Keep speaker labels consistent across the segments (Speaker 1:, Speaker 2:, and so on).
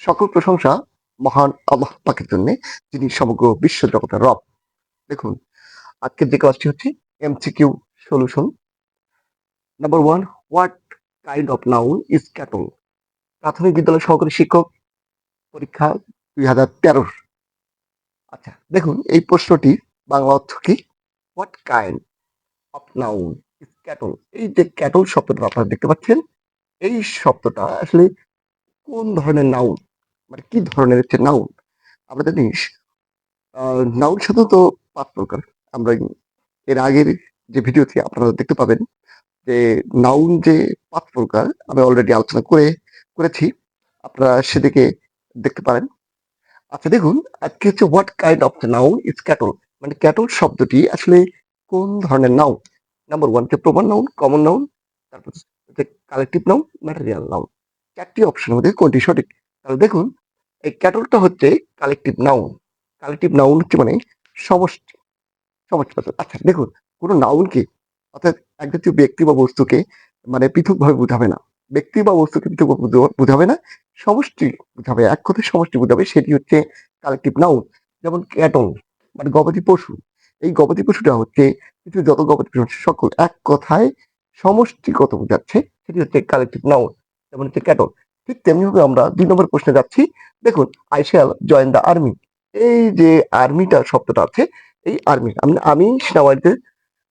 Speaker 1: সকল প্রশংসা মহান আল্লাহ পাকের জন্য, যিনি সমগ্র বিশ্ব জগতের রব। দেখুন, আজকের যে ক্লাসটি হচ্ছে MCQ solution. Number one, what kind of noun is cattle? প্রাথমিক বিদ্যালয় সহকারী শিক্ষক পরীক্ষা 2013। আচ্ছা, দেখুন এই প্রশ্নটি বাংলা অর্থ কি? What kind of noun is cattle? এই যে ক্যাটল শব্দটা আপনারা দেখতে পাচ্ছেন, এই শব্দটা আসলে কোন ধরনের নাউন, মানে কি ধরনের হচ্ছে নাউন? আমরা জানি নাউন সাধারণত ৫ প্রকার। আমরা এর আগের যে ভিডিওতে আপনারা দেখতে পাবেন যে নাউন যে ৫ প্রকার আমি অলরেডি আলোচনা করেছি। আপনারা সেদিকে দেখতে পারেন। আচ্ছা, দেখুন আজকে হচ্ছে what kind of noun is cattle, মানে ক্যাটল শব্দটি আসলে কোন ধরনের নাউন? নাম্বার 1 হচ্ছে প্রপার নাউন, কমন নাউন, তারপর হচ্ছে কালেকটিভ নাউন, ম্যাটেরিয়াল নাউন। ৪ টি অপশনের মধ্যে কোনটি সঠিক? তাহলে দেখুন, এই ক্যাটলটা হচ্ছে কালেকটিভ নাউন। কালেকটিভ নাউন হচ্ছে মানে সমষ্টি, সমষ্টিবাচক। আচ্ছা, দেখুন কোনো নাউনকে, অর্থাৎ এক জাতীয় ব্যক্তি বা বস্তুকে মানে পৃথকভাবে বুঝাবে না। ব্যক্তি বা বস্তুকে পৃথকভাবে বুঝাবে না, সমষ্টি বুঝাবে, এক কথায় সমষ্টি বুঝাবে, সেটি হচ্ছে কালেকটিভ নাউন। যেমন ক্যাটল মানে গবাদি পশু। এই গবাদি পশুটা হচ্ছে পৃথিবীর যত গবাদি পশু আছে সকল এক কথায় সমষ্টিগত বোঝাচ্ছে, সেটি হচ্ছে কালেকটিভ নাউন, যেমন হচ্ছে ক্যাটল। ঠিক তেমনিভাবে আমরা ২ নম্বর প্রশ্নে যাচ্ছি। দেখুন, I shall join the army. এই যে আর্মিটা শব্দটা আছে, এই আর্মি আমি সেনাবাহিনীতে,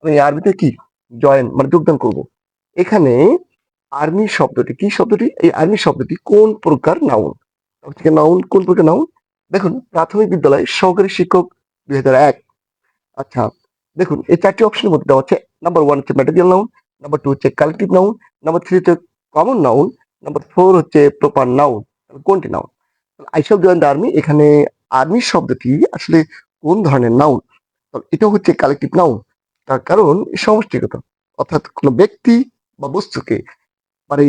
Speaker 1: আমি আর্মিতে কি জয়েন মানে যোগদান করব। এখানে আর্মি শব্দটি কি শব্দটি? এই আর্মি শব্দটি কোন প্রকার নাউন? নাউন কোন প্রকার নাউন? দেখুন, প্রাথমিক বিদ্যালয় সহকারী শিক্ষক ২০০১। আচ্ছা, দেখুন এই ৪টি অপশনের মধ্যে দেওয়া হচ্ছে নাম্বার 1 হচ্ছে ম্যাটেরিয়াল নাউন, নাম্বার 2 হচ্ছে কালেকটিভ নাউন, নাম্বার 3 হচ্ছে কমন নাউন, নাম্বার 4 হচ্ছে প্রপার নাউন। কোনটি noun? I shall join the army, এখানে আর্মি শব্দটি আসলে কোন ধরনের নাউন? এটা হচ্ছে কালেকটিভ নাউন। তার কারণ সমষ্টিগত, অর্থাৎ কোনো ব্যক্তি বা বস্তুকে মানে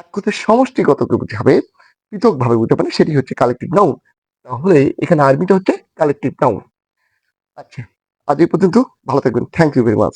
Speaker 1: এক কথায় সমষ্টিগত বুঝাবে, পৃথকভাবে বুঝাবে না, সেটি হচ্ছে কালেকটিভ নাউন। তাহলে এখানে আর্মিটা হচ্ছে কালেকটিভ নাউন। আচ্ছা, আজ এই পর্যন্ত। ভালো থাকবেন। Thank you very much.